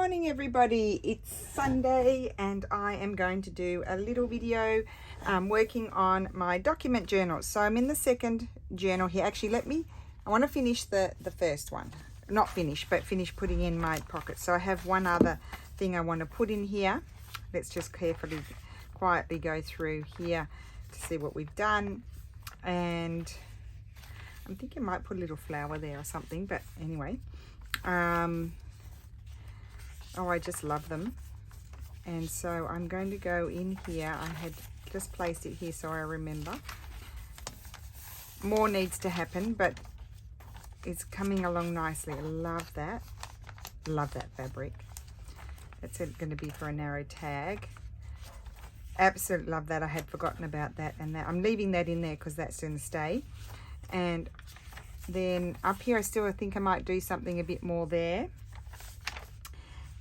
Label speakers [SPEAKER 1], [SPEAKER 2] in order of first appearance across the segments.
[SPEAKER 1] morning everybody, it's Sunday and I am going to do a little video working on my document journal. So I'm in the second journal here. Actually, I want to finish the first one. Not finish, but finish putting in my pockets. So I have one other thing I want to put in here. Let's just carefully, quietly go through here to see what we've done. And I'm thinking I might put a little flower there or something, but anyway. Oh, I just love them. And so I'm going to go in here. I had just placed it here so I remember. More needs to happen, but it's coming along nicely. I love that. Love that fabric. That's going to be for a narrow tag. Absolutely love that. I had forgotten about that, and that I'm leaving that in there because that's going to stay. And then up here I think I might do something a bit more there.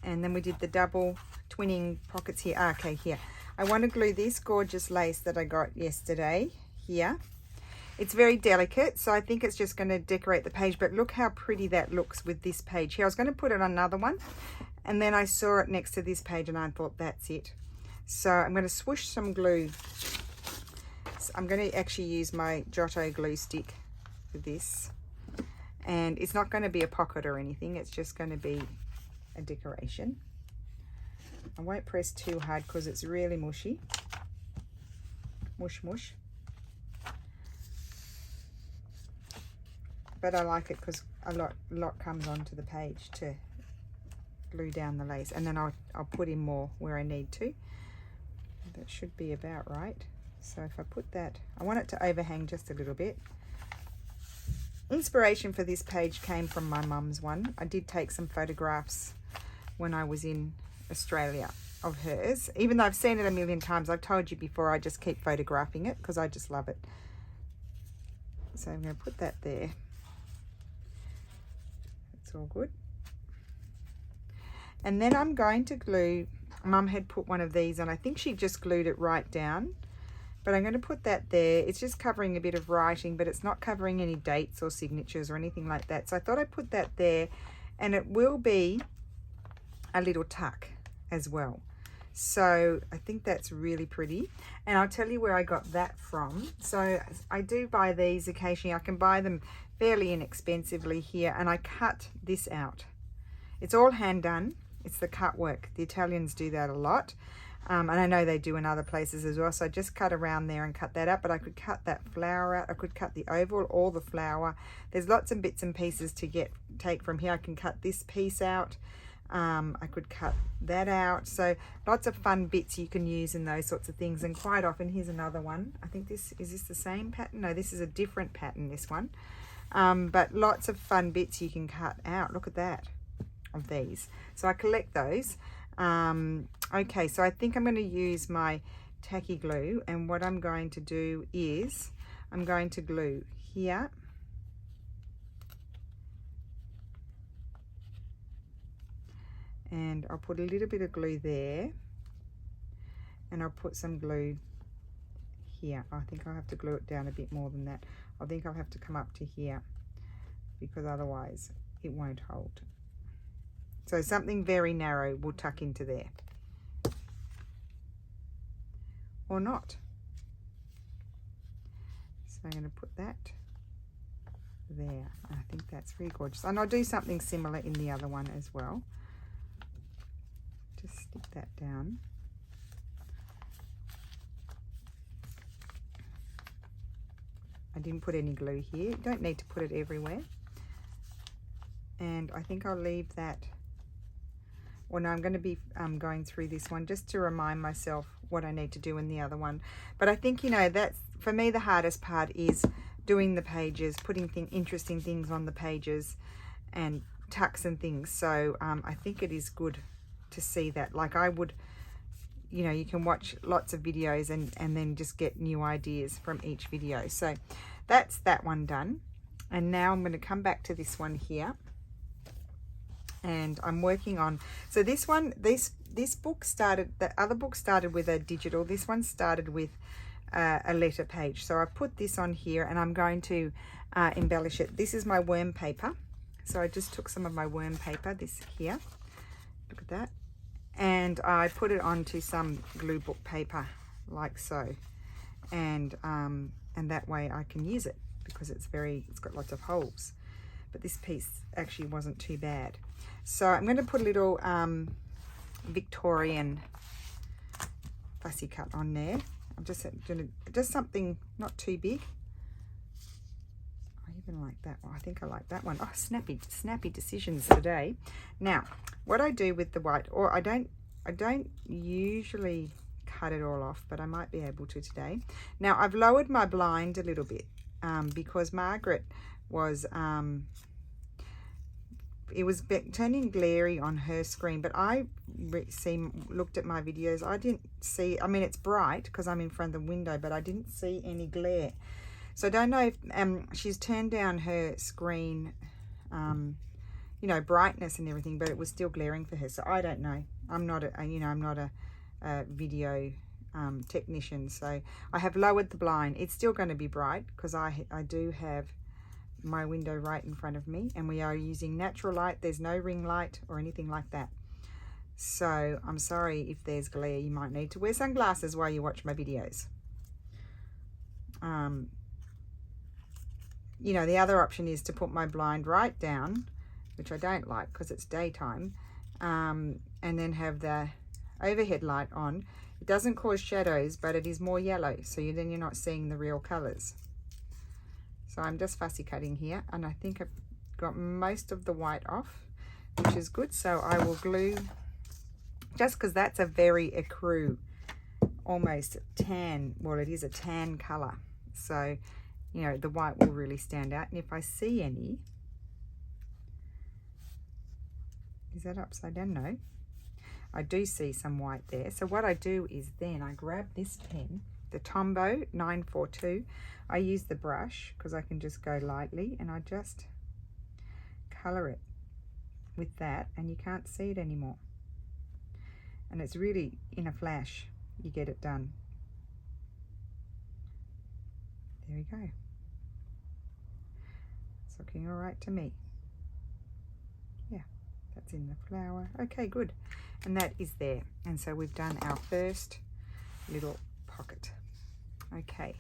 [SPEAKER 1] And then we did the double twinning pockets here. Okay, here I want to glue this gorgeous lace that I got yesterday here. It's very delicate, so I think it's just going to decorate the page, but look how pretty that looks with this page here. I was going to put it on another one, and then I saw it next to this page and I thought that's it. So I'm going to swoosh some glue. So I'm going to actually use my Giotto glue stick with this, and it's not going to be a pocket or anything, it's just going to be a decoration. I won't press too hard because it's really mushy. Mush mush. But I like it because a lot comes onto the page to glue down the lace, and then I'll put in more where I need to. That should be about right. So if I put that, I want it to overhang just a little bit. Inspiration for this page came from my mum's one. I did take some photographs when I was in Australia of hers. Even though I've seen it a million times, I've told you before, I just keep photographing it because I just love it. So I'm going to put that there. It's all good. And then I'm going to glue, Mum had put one of these and I think she just glued it right down. But I'm going to put that there. It's just covering a bit of writing, but it's not covering any dates or signatures or anything like that. So I thought I'd put that there, and it will be a little tuck as well. So I think that's really pretty. And I'll tell you where I got that from. So I do buy these occasionally. I can buy them fairly inexpensively here, and I cut this out. It's all hand done. It's the cut work. The Italians do that a lot. And I know they do in other places as well. So I just cut around there and cut that out. But I could cut that flower out. I could cut the oval or the flower. There's lots of bits and pieces to take from here. I can cut this piece out. I could cut that out. So lots of fun bits you can use in those sorts of things. And quite often, here's another one. I think is this the same pattern? No, this is a different pattern, this one. But lots of fun bits you can cut out. Look at that, of these. So I collect those. Okay, so I think I'm going to use my tacky glue, and what I'm going to do is I'm going to glue here, and I'll put a little bit of glue there, and I'll put some glue here. I think I'll have to glue it down a bit more than that. I think I'll have to come up to here because otherwise it won't hold. So something very narrow will tuck into there. Or not. So I'm going to put that there. I think that's really gorgeous. And I'll do something similar in the other one as well. Just stick that down. I didn't put any glue here. You don't need to put it everywhere. And I think I'll leave that. Well, no, I'm going to be going through this one just to remind myself what I need to do in the other one. But I think, you know, that's, for me, the hardest part is doing the pages, putting interesting things on the pages and tucks and things. So I think it is good to see that. Like I would, you know, you can watch lots of videos and then just get new ideas from each video. So that's that one done. And now I'm going to come back to this one here. And I'm working on, so this one, this book started, the other book started with a digital, this one started with a letter page. So I put this on here and I'm going to embellish it. This is my worm paper. So I just took some of my worm paper, this here. Look at that. And I put it onto some glue book paper like so. And that way I can use it because it's got lots of holes. But this piece actually wasn't too bad. So I'm going to put a little Victorian fussy cut on there. I'm just going to, just something not too big. I even like that one. I think I like that one. Oh, snappy decisions today. Now, what I do with the white, or I don't usually cut it all off, but I might be able to today. Now, I've lowered my blind a little bit because Margaret was it was turning glary on her screen, but I looked at my videos. I didn't see, I mean, it's bright because I'm in front of the window, but I didn't see any glare. So I don't know if she's turned down her screen, you know, brightness and everything, but it was still glaring for her. So I don't know. I'm not a video technician, so I have lowered the blind. It's still going to be bright because I do have my window right in front of me, and we are using natural light. There's no ring light or anything like that. So I'm sorry if there's glare. You might need to wear sunglasses while you watch my videos. You know, the other option is to put my blind right down, which I don't like because it's daytime, and then have the overhead light on. It doesn't cause shadows, but it is more yellow, so then you're not seeing the real colors. So I'm just fussy cutting here, and I think I've got most of the white off, which is good. So I will glue, just because that's a very ecru, almost tan, well, it is a tan color. So, you know, the white will really stand out. And if I see any, is that upside down? No. I do see some white there. So what I do is then I grab this pen, the Tombow 942. I use the brush because I can just go lightly, and I just color it with that, and you can't see it anymore. And it's really in a flash, you get it done. There we go. It's looking all right to me. Yeah, that's in the flower. Okay, good. And that is there. And so we've done our first little pocket. Okay,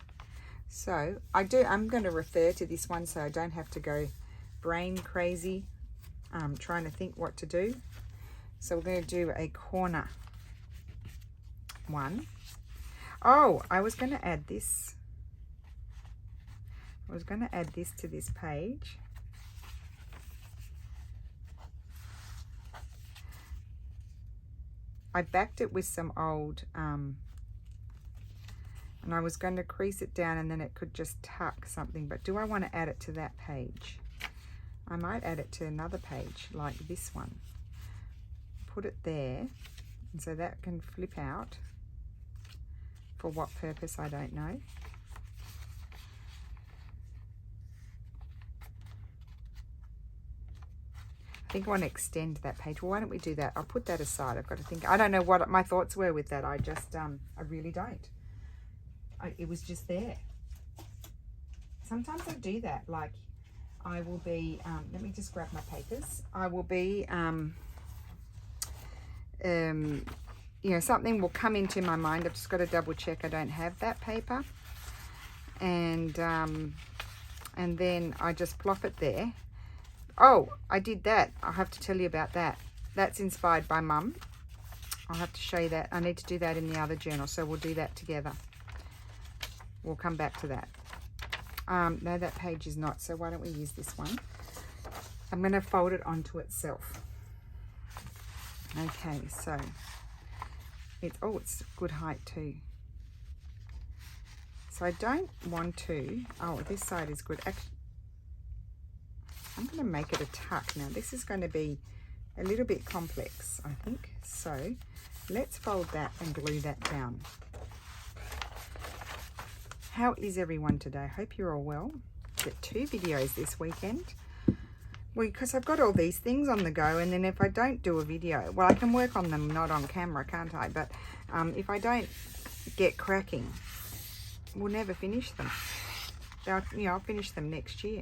[SPEAKER 1] so I'm going to refer to this one so I don't have to go brain crazy trying to think what to do. So we're going to do a corner one. Oh, I was going to add this. I was going to add this to this page. I backed it with some old and I was going to crease it down, and then it could just tuck something, but do I want to add it to that page? I might add it to another page like this one. Put it there, and so that can flip out. For what purpose, I don't know. I think I want to extend that page. Well, why don't we do that? I'll put that aside. I've got to think. I don't know what my thoughts were with that. I just, I really don't. It was just there. Sometimes I do that. Like, I will be, let me just grab my papers. I will be, you know, something will come into my mind. I've just got to double check I don't have that paper. And then I just plop it there. Oh, I did that. I'll have to tell you about that. That's inspired by Mum. I'll have to show you that. I need to do that in the other journal, so we'll do that together. We'll come back to that. No, that page is not, so why don't we use this one? I'm going to fold it onto itself. Okay, so it's good height too. So I don't want to, oh, this side is good. Actually, I'm going to make it a tuck. Now this is going to be a little bit complex, I think. So let's fold that and glue that down. How is everyone today? I hope you're all well. Get 2 videos this weekend. Well, because I've got all these things on the go, and then if I don't do a video, well, I can work on them not on camera, can't I? But if I don't get cracking, we'll never finish them. I'll finish them next year.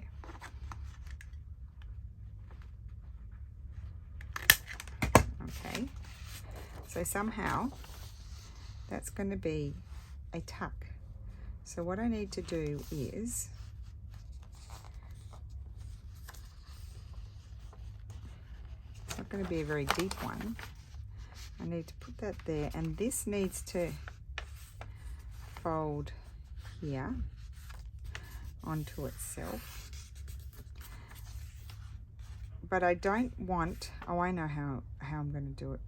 [SPEAKER 1] Okay, So somehow that's going to be a tuck. So what I need to do is it's not going to be a very deep one. I need to put that there, and this needs to fold here onto itself. But I don't want, oh, I know how I'm going to do it.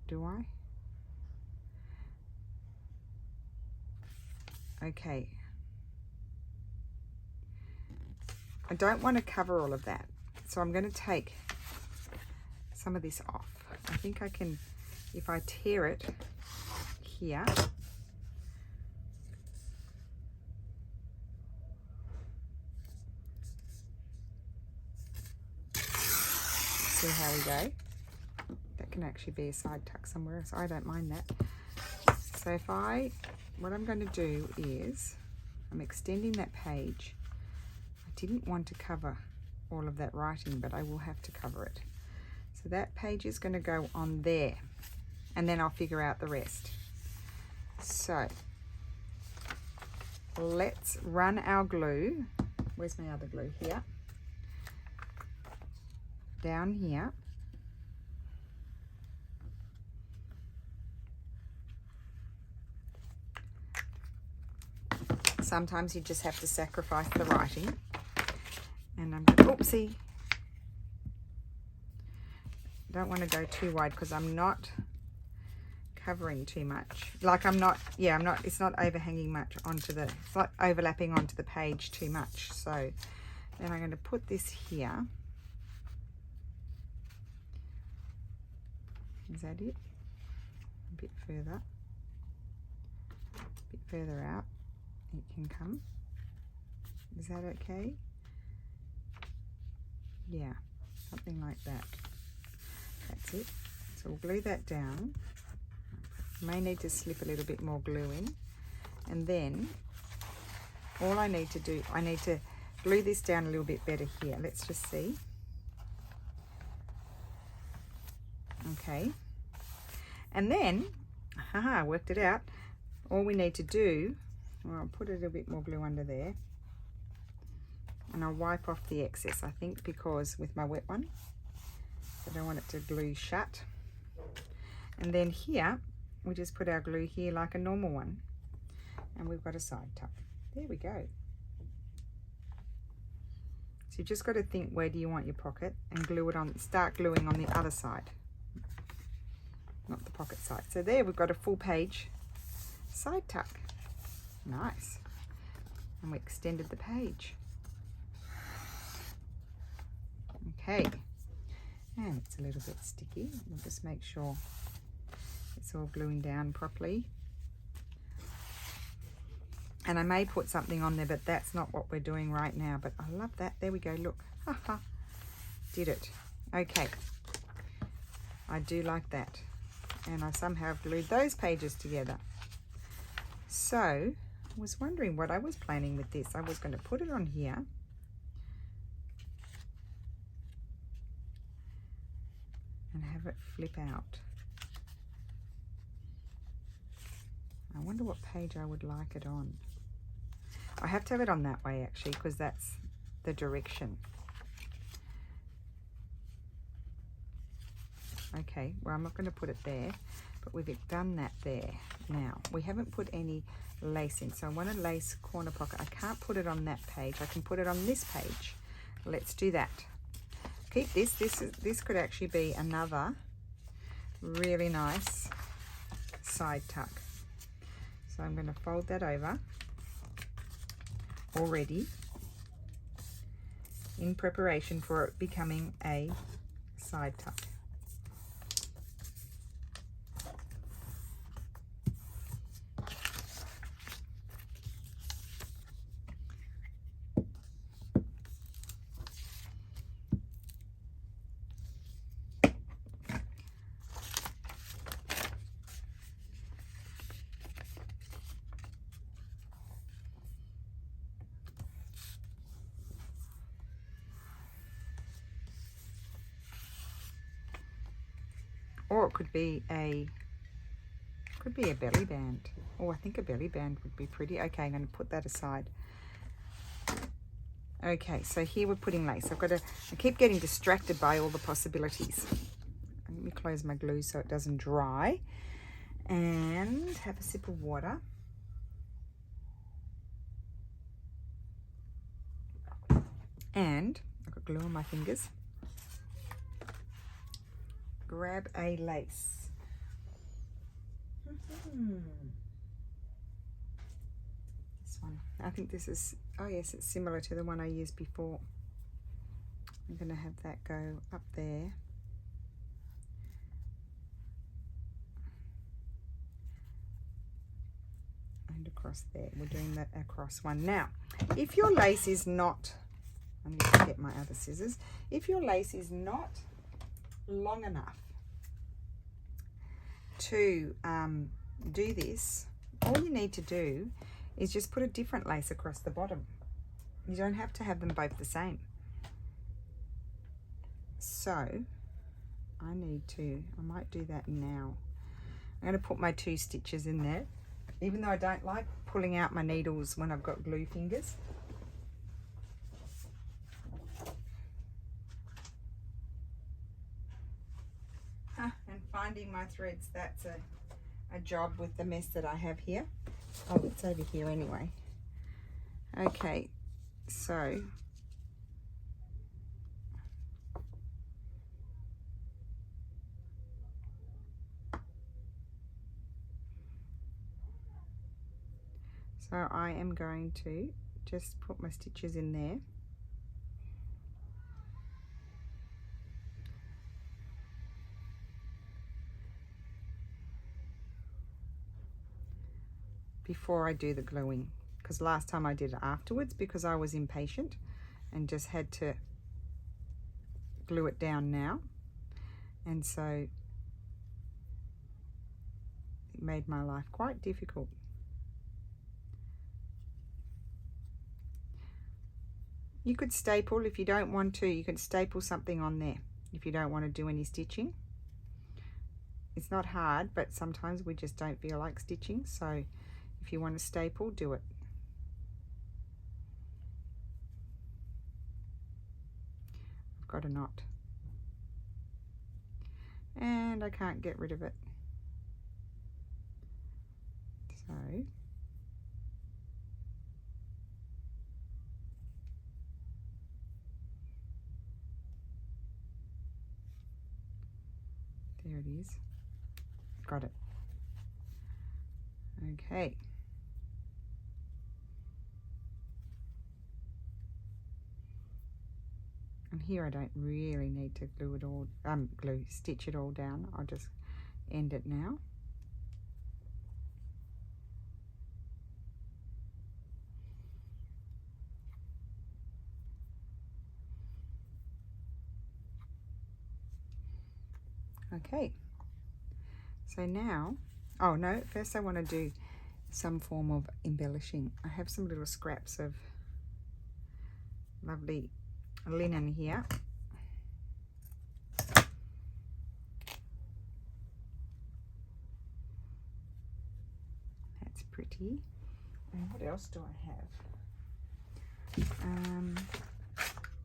[SPEAKER 1] Do I? Okay. I don't want to cover all of that. So I'm going to take some of this off. I think I can, if I tear it here, see how we go. That can actually be a side tuck somewhere, so I don't mind that. So if what I'm going to do is, I'm extending that page. I didn't want to cover all of that writing, but I will have to cover it. So that page is going to go on there, and then I'll figure out the rest. So let's run our glue. Where's my other glue? Here. Down here. Sometimes you just have to sacrifice the writing. And I'm going to, oopsie. Don't want to go too wide because I'm not covering too much. Like I'm not, it's not overhanging much onto the, it's not overlapping onto the page too much. So then I'm going to put this here. Is that it? A bit further. A bit further out. It can come. Is that okay? Yeah, something like that. That's it. So we'll glue that down. May need to slip a little bit more glue in. And then all I need to do, I need to glue this down a little bit better here. Let's just see. Okay. And then, haha, worked it out. All we need to do, well, I'll put a little bit more glue under there. And I'll wipe off the excess, I think, because with my wet one, I don't want it to glue shut. And then here, we just put our glue here like a normal one. And we've got a side tuck. There we go. So you've just got to think, where do you want your pocket, and glue it on, start gluing on the other side. Not the pocket side. So there we've got a full page side tuck. Nice. And we extended the page. Okay. And it's a little bit sticky. We'll just make sure it's all gluing down properly. And I may put something on there, but that's not what we're doing right now. But I love that. There we go. Look. Haha. Did it. Okay. I do like that. And I somehow glued those pages together. So I was wondering what I was planning with this. I was going to put it on here. And have it flip out. I wonder what page I would like it on. I have to have it on that way actually, because that's the direction. Okay, well, I'm not going to put it there, but we've done that there. Now, we haven't put any lace in, so I want a lace corner pocket. I can't put it on that page. I can put it on this page. Let's do that. Keep this. This could actually be another really nice side tuck. So I'm going to fold that over already in preparation for it becoming a side tuck. Or it could be a Could be a belly band. Oh, I think a belly band would be pretty. Okay, I'm going to put that aside. Okay, so here we're putting lace. I keep getting distracted by all the possibilities. Let me close my glue so it doesn't dry. And have a sip of water. And I've got glue on my fingers. Grab a lace. This one. I think this is, oh yes, it's similar to the one I used before. I'm going to have that go up there. And across there. We're doing that across one. Now, if your lace is not, I need to get my other scissors. If your lace is not long enough to do this, all you need to do is just put a different lace across the bottom. You don't have to have them both the same. So I might do that now. I'm going to put my 2 stitches in there, even though I don't like pulling out my needles when I've got glue fingers. And finding my threads, that's a job with the mess that I have here. Oh, it's over here anyway. Okay, so I am going to just put my stitches in there. Before I do the gluing, because last time I did it afterwards because I was impatient and just had to glue it down now, and so it made my life quite difficult. You could staple if you don't want to. You could staple something on there if you don't want to do any stitching. It's not hard, but sometimes we just don't feel like stitching, so if you want to staple, do it. I've got a knot and I can't get rid of it, so there it is. Got it. Okay. And here I don't really need to glue it all, stitch it all down. I'll just end it now. Okay. So now, oh no, first I want to do some form of embellishing. I have some little scraps of lovely linen here. That's pretty. And what else do I have?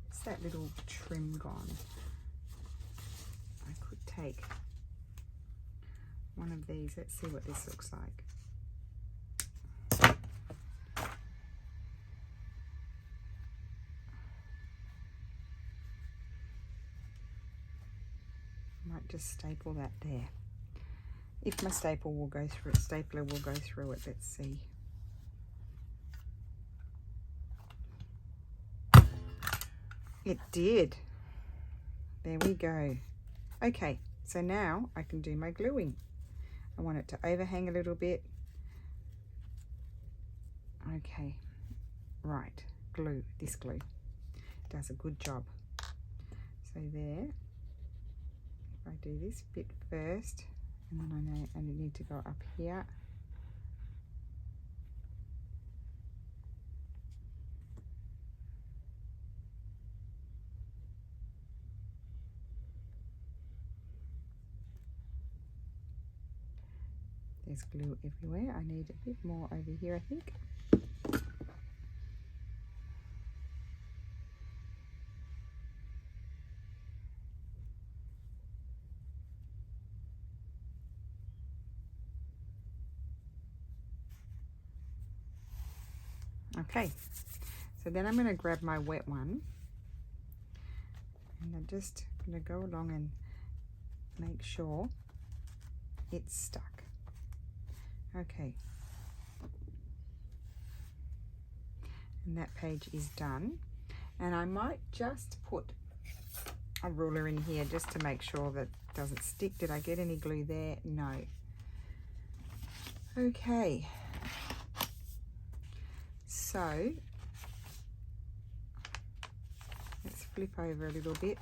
[SPEAKER 1] It's that little trim gone. I could take one of these. Let's see what this looks like. Might just staple that there. If my stapler will go through it. Let's see. It did. There we go. Okay, so now I can do my gluing. I want it to overhang a little bit. Okay, right, glue. This glue does a good job. So there, if I do this bit first, and then I know I need to go up here. There's glue everywhere. I need a bit more over here, I think. Okay, so then I'm going to grab my wet one, and I'm just going to go along and make sure it's stuck. Okay, and that page is done, and I might just put a ruler in here just to make sure that it doesn't stick. Did I get any glue there? No. Okay, so let's flip over a little bit.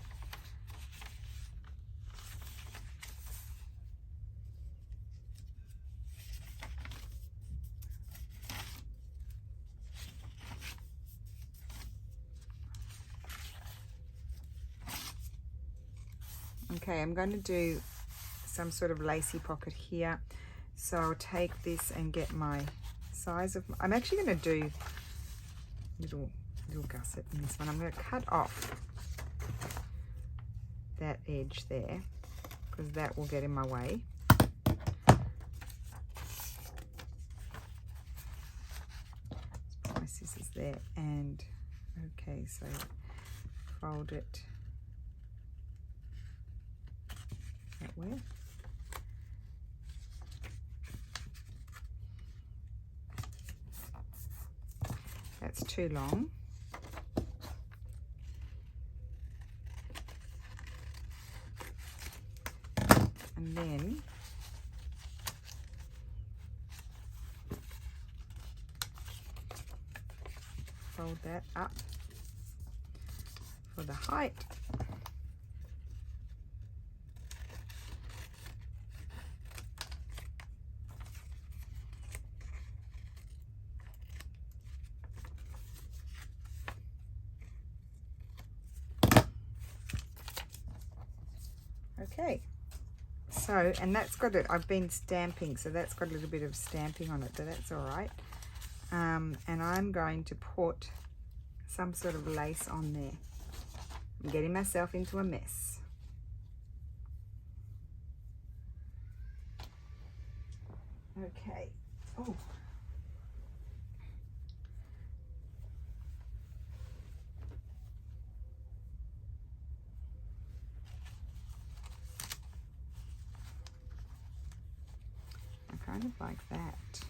[SPEAKER 1] Okay, I'm going to do some sort of lacy pocket here. So I'll take this and get my size of, I'm actually going to do little gusset in this one. I'm going to cut off that edge there because that will get in my way. Let's put my scissors there, and okay, so fold it that way. That's too long. And then fold that up for the height. Okay, so, and that's got it, I've been stamping, so that's got a little bit of stamping on it, but that's all right. And I'm going to put some sort of lace on there. I'm getting myself into a mess. Okay, oh. Kind of like that.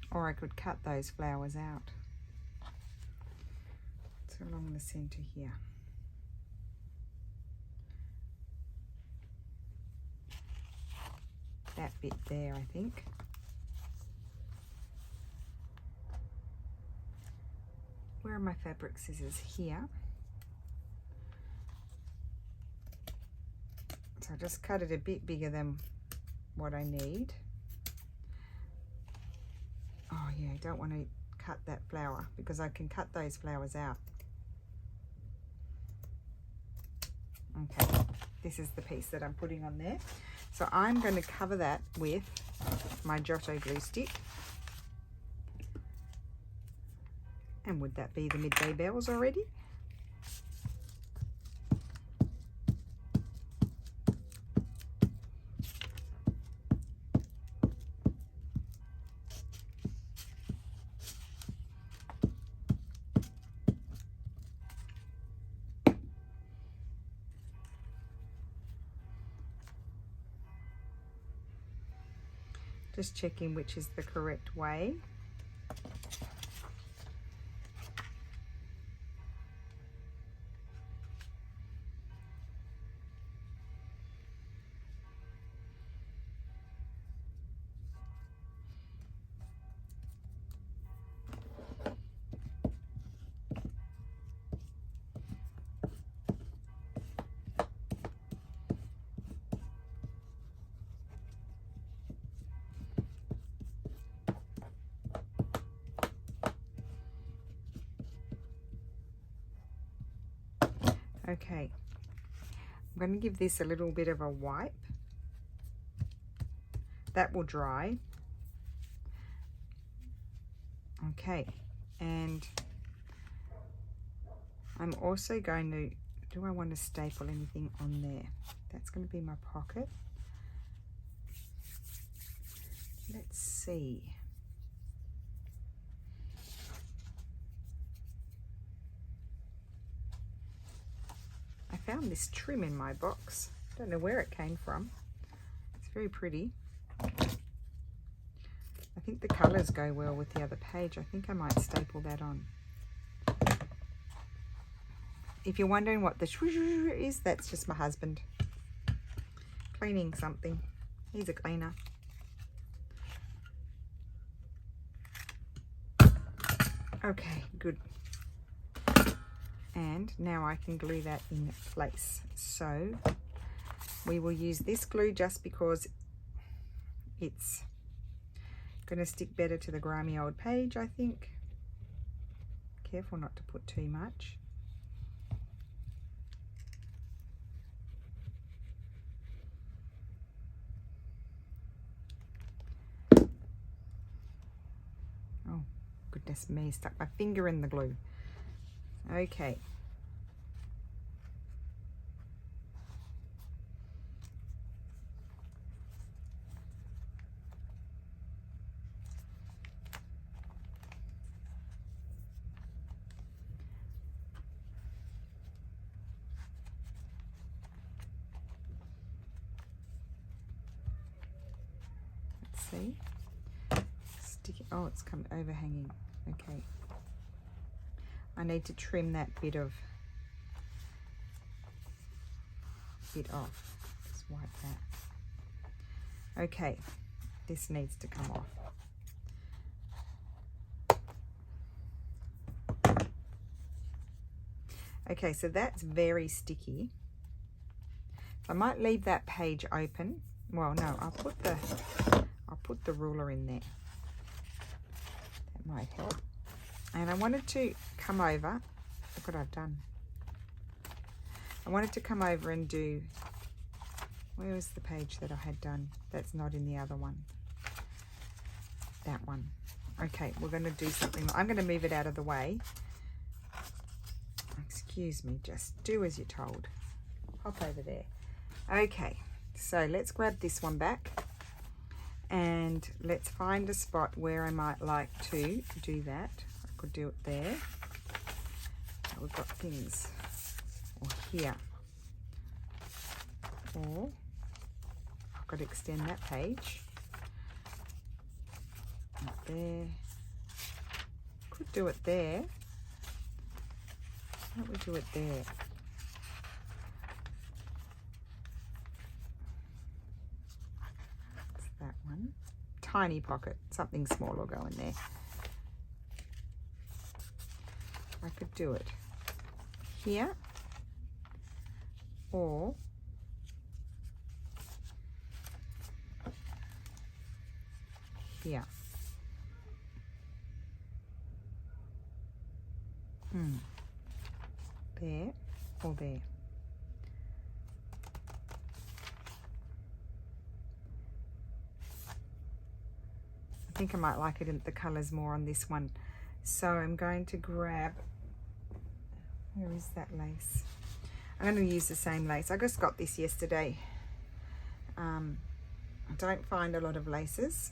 [SPEAKER 1] Or I could cut those flowers out. So along the center here. That bit there, I think. Where are my fabric scissors? Here. So I just cut it a bit bigger than what I need. Oh yeah, I don't want to cut that flower because I can cut those flowers out. Okay, this is the piece that I'm putting on there. So I'm going to cover that with my Giotto glue stick. And would that be the midday bells already? Just checking which is the correct way. Okay, I'm going to give this a little bit of a wipe. That will dry. Okay, and I'm also going to, do I want to staple anything on there? That's going to be my pocket. Let's see. I found this trim in my box. Don't know where it came from. It's very pretty. I think the colours go well with the other page. I think I might staple that on. If you're wondering what the is, that's just my husband cleaning something. He's a cleaner. Okay, good. And now I can glue that in place. So we will use this glue just because it's going to stick better to the grimy old page, I think. Careful not to put too much. Oh, goodness me, stuck my finger in the glue. Okay. Let's see. Stick it. Oh, it's come overhanging. Okay. I need to trim that bit off. Just wipe that. Okay, this needs to come off. Okay, so that's very sticky. I might leave that page open. Well, no, I'll put the ruler in there. That might help. And I wanted to come over. Look what I've done. I wanted to come over and do, where was the page that I had done? That's not in the other one. That one. Okay, we're going to do something. I'm going to move it out of the way. Excuse me, just do as you're told. Hop over there. Okay, so let's grab this one back and let's find a spot where I might like to do that. I could do it there. We've got things, or here, or I've got to extend that page. Up there. Could do it there. Why don't we do it there? That's that one. Tiny pocket, something small will go in there. I could do it here or here. There or there. I think I might like it in the colours more on this one. So I'm going to grab, where is that lace? I'm going to use the same lace. I just got this yesterday. I don't find a lot of laces.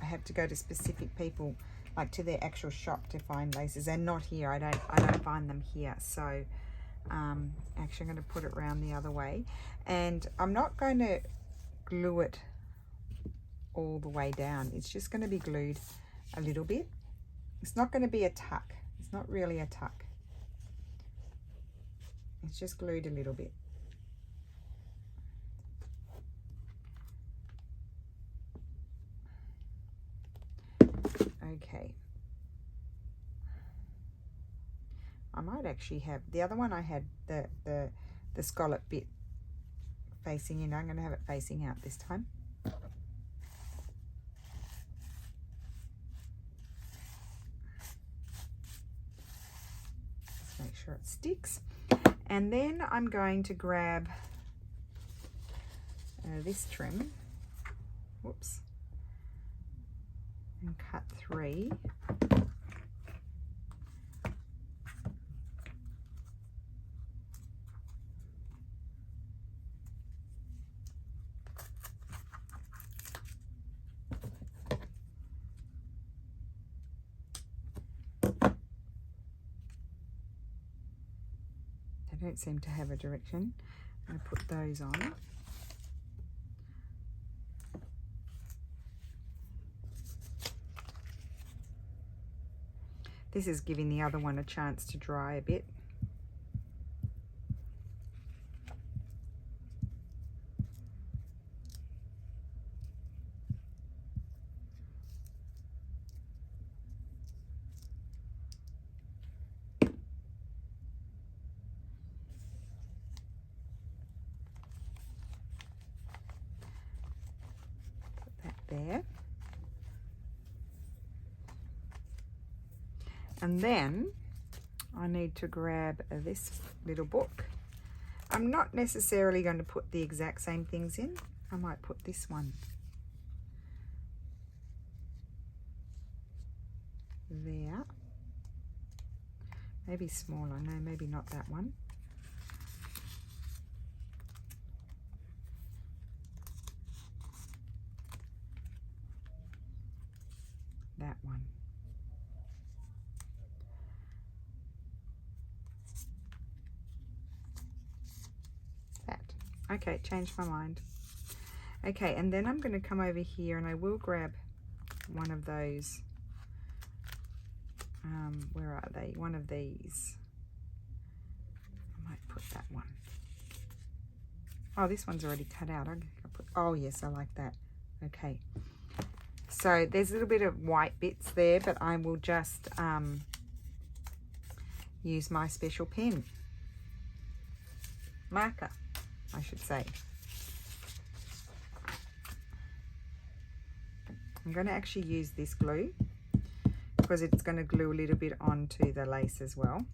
[SPEAKER 1] I have to go to specific people, like to their actual shop, to find laces. And not here. I don't find them here. So actually I'm going to put it around the other way. And I'm not going to glue it all the way down. It's just going to be glued a little bit. It's not going to be a tuck. It's not really a tuck. It's just glued a little bit. Okay. I might actually have, the other one I had the scallop bit facing in. I'm going to have it facing out this time. sure it sticks. And then I'm going to grab this trim, whoops, and cut 3. They don't seem to have a direction. I'm going to put those on. This is giving the other one a chance to dry a bit. Put that there. And then I need to grab this little book. I'm not necessarily going to put the exact same things in. I might put this one there. Maybe smaller. No, maybe not that one. That one. Okay, changed my mind. Okay, and then I'm going to come over here and I will grab one of those. Where are they? One of these. I might put that one. Oh, this one's already cut out. Oh, yes, I like that. Okay. So there's a little bit of white bits there, but I will just use my special pen. Marker, I should say. I'm going to actually use this glue because it's going to glue a little bit onto the lace as well.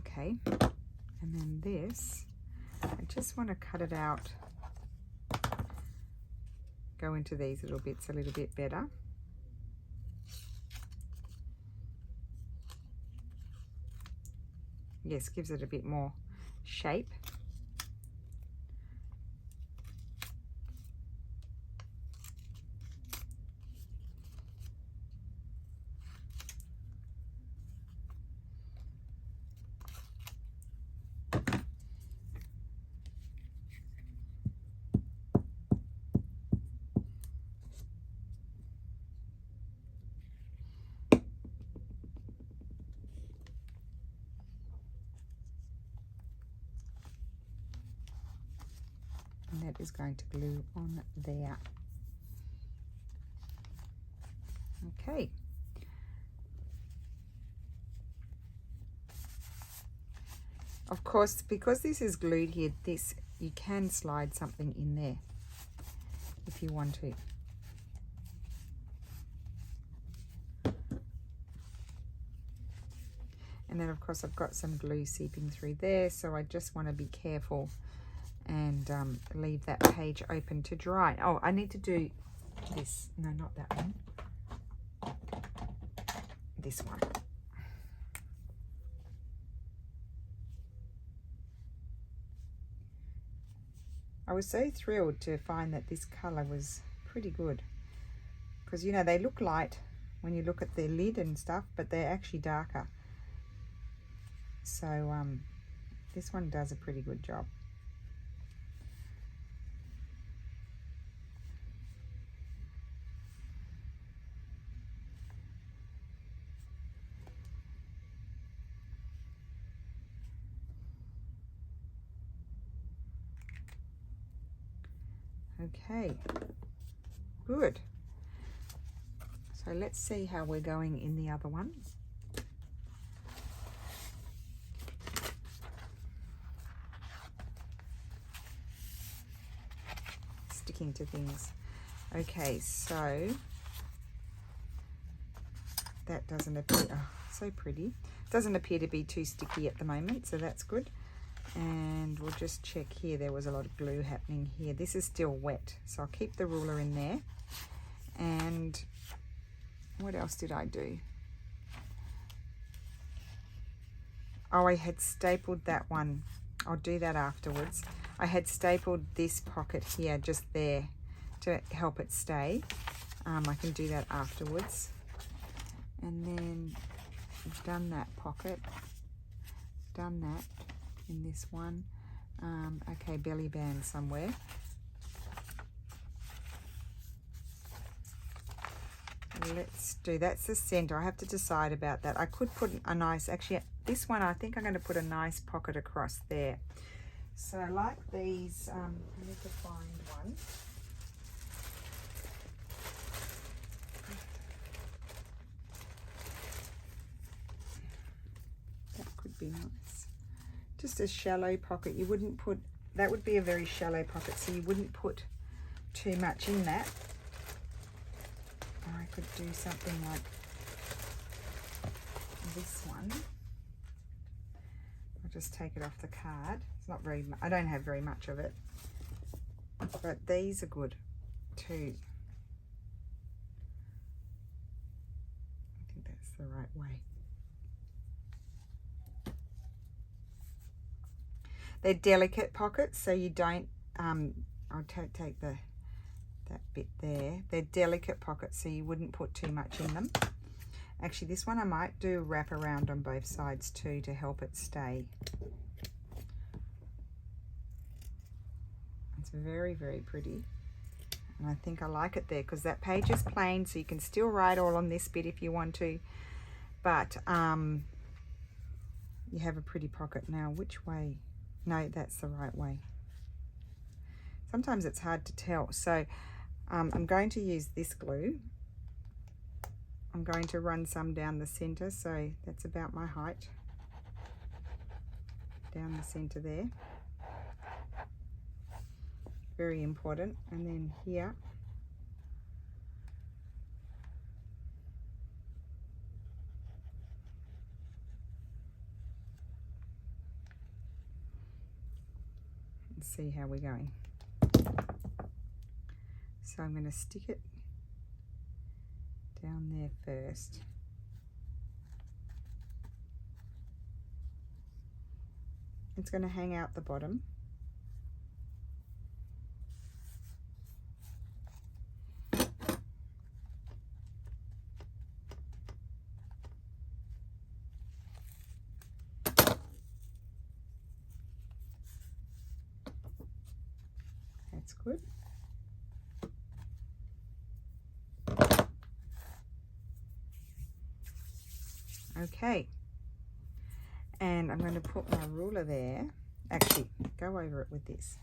[SPEAKER 1] Okay, and then this, I just want to cut it out, go into these little bits a little bit better. Yes, gives it a bit more shape. And that is going to glue on there. Okay. Of course, because this is glued here, you can slide something in there if you want to. And then of course I've got some glue seeping through there, so I just want to be careful and leave that page open to dry. Oh, I need to do this. No, not that one. This one. I was so thrilled to find that this colour was pretty good, because you know they look light when you look at the lid and stuff, but they're actually darker. So this one does a pretty good job. Okay, good. So let's see how we're going in the other one. Sticking to things. Okay, so that doesn't appear, oh, so pretty. Doesn't appear to be too sticky at the moment, so that's good. And we'll just check here. There was a lot of glue happening here. This is still wet, so I'll keep the ruler in there. And what else did I do? Oh, I had stapled that one. I'll do that afterwards. I had stapled this pocket here just there to help it stay. I can do that afterwards. And then I've done that pocket, done that in this one. Okay, belly band somewhere. Let's do, that's the center. I have to decide about that. I could put a nice, actually this one I think I'm going to put a nice pocket across there. So like these, I need to find one. That could be nice. Just a shallow pocket. You wouldn't put, that would be a very shallow pocket, so you wouldn't put too much in that. Or I could do something like this one. I'll just take it off the card. It's not very, I don't have very much of it, but these are good too. I think that's the right way. They're delicate pockets, so you don't, I'll take that bit there. They're delicate pockets, so you wouldn't put too much in them. Actually, this one I might do wrap around on both sides too to help it stay. It's very, very pretty. And I think I like it there because that page is plain, so you can still write all on this bit if you want to. But you have a pretty pocket. Now, which way? No, that's the right way. Sometimes it's hard to tell. So I'm going to use this glue. I'm going to run some down the center, so that's about my height. Down the center there. Very important. And then here. Let's see how we're going. So I'm going to stick it down there first. It's going to hang out the bottom. That's good. Okay, and I'm going to put my ruler there. Actually, go over it with this.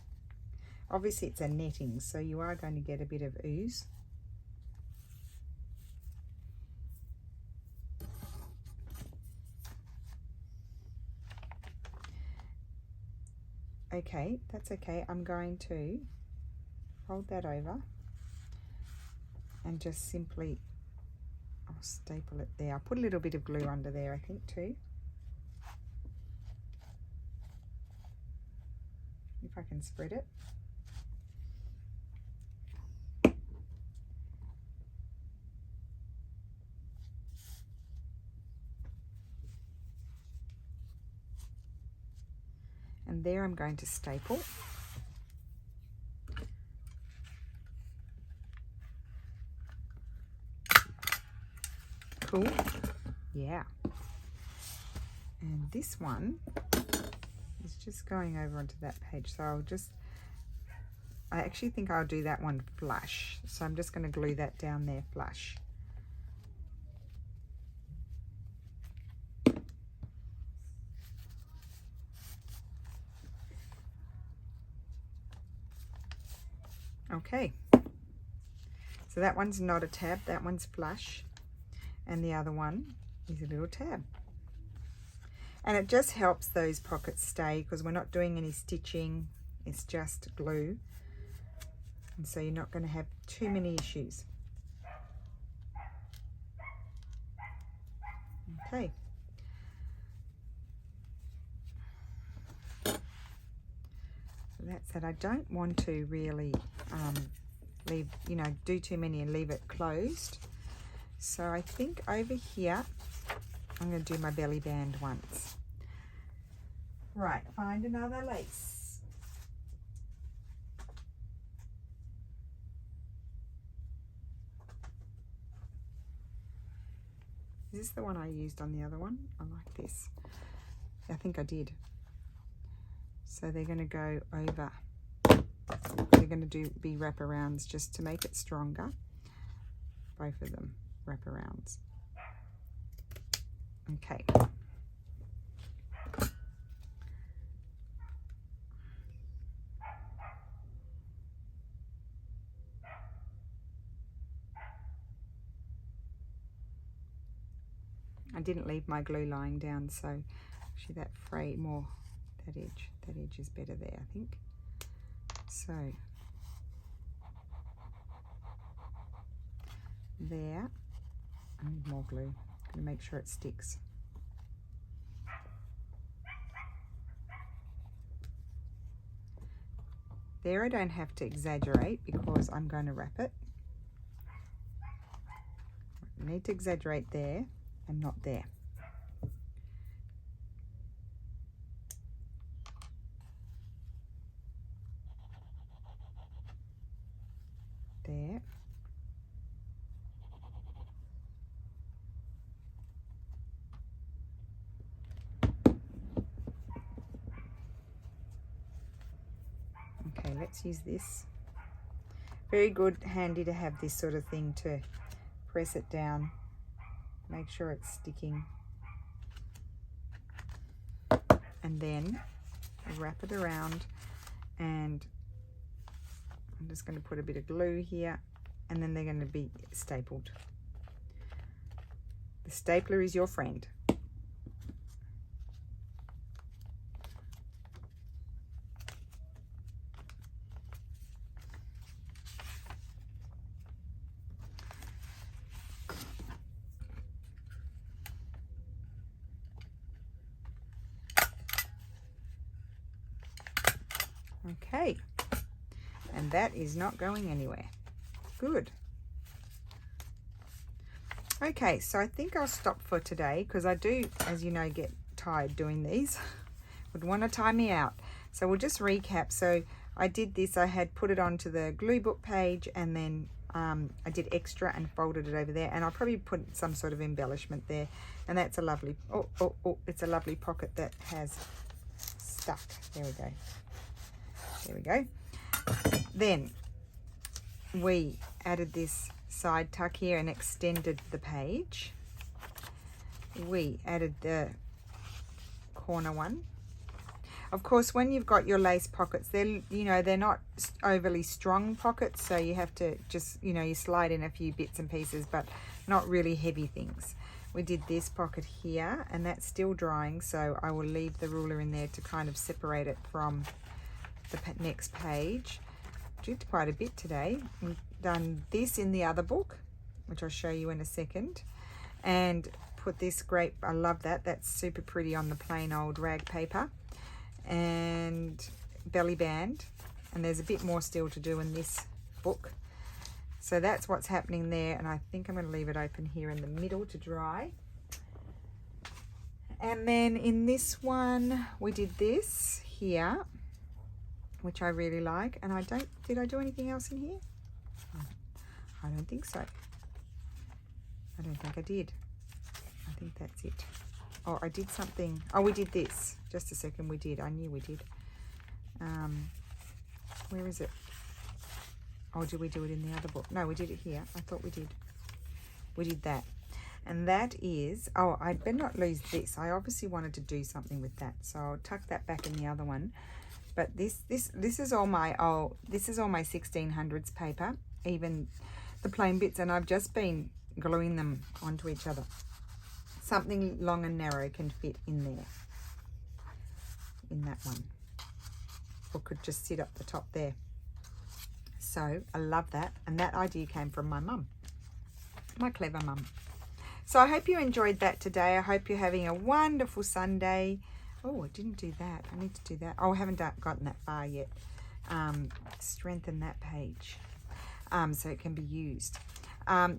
[SPEAKER 1] Obviously it's a netting, so you are going to get a bit of ooze. Okay, that's okay. I'm going to fold that over and just simply, I'll staple it there. I'll put a little bit of glue under there, I think, too. If I can spread it. And there I'm going to staple. Cool. Yeah. And this one is just going over onto that page. So I actually think I'll do that one flush. So I'm just going to glue that down there flush. Okay, so that one's not a tab, that one's flush, and the other one is a little tab. And it just helps those pockets stay because we're not doing any stitching, it's just glue. And so you're not going to have too many issues. Okay. So that's it. I don't want to really leave, you know, do too many and leave it closed. So I think over here, I'm going to do my belly band once. Right, find another lace. Is this the one I used on the other one? I like this. I think I did. So they're going to go over. They're going to be wraparounds just to make it stronger. Both of them wraparounds. Okay. I didn't leave my glue lying down, so actually that fray more, that edge is better there, I think. So there, I need more glue. I'm going to make sure it sticks. There I don't have to exaggerate because I'm going to wrap it. I need to exaggerate there and not there. There. Okay, let's use this. Very good, handy to have this sort of thing to press it down. Make sure it's sticking. And then wrap it around, and I'm just going to put a bit of glue here, and then they're going to be stapled. The stapler is your friend. Okay, and that is not going anywhere. Good. Okay, so I think I'll stop for today because I do, as you know, get tired doing these. Would want to tie me out. So we'll just recap. So I did this, I had put it onto the glue book page, and then I did extra and folded it over there, and I'll probably put some sort of embellishment there, and that's a lovely, it's a lovely pocket that has stuck. There we go. There we go. Then we added this side tuck here and extended the page. We added the corner one. Of course, when you've got your lace pockets, they're not overly strong pockets, so you have to just, you slide in a few bits and pieces, but not really heavy things. We did this pocket here, and that's still drying, so I will leave the ruler in there to kind of separate it from the next page. Did quite a bit today. We've done this in the other book, which I'll show you in a second, and put this great, I love that, that's super pretty on the plain old rag paper, and belly band, and there's a bit more still to do in this book. So that's what's happening there, and I think I'm going to leave it open here in the middle to dry. And then in this one we did this here, which I really like, and did I do anything else in here? I don't think so. I don't think I did. I think that's it. Oh, I did something. Oh, we did this. Just a second, we did. I knew we did. Where is it? Oh, did we do it in the other book? No, we did it here. I thought we did. We did that. And that is, oh, I'd better not lose this. I obviously wanted to do something with that, so I'll tuck that back in the other one. But this is all my 1600s paper, even the plain bits, and I've just been gluing them onto each other. Something long and narrow can fit in there, in that one, or could just sit up the top there. So I love that, and that idea came from my mum, my clever mum. So I hope you enjoyed that today. I hope you're having a wonderful Sunday. Oh, I didn't do that. I need to do that. Oh, I haven't gotten that far yet. Strengthen that page so it can be used.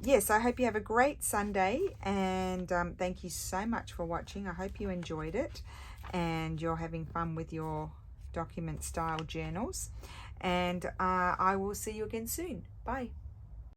[SPEAKER 1] Yes, I hope you have a great Sunday, and thank you so much for watching. I hope you enjoyed it and you're having fun with your document style journals, and I will see you again soon. Bye.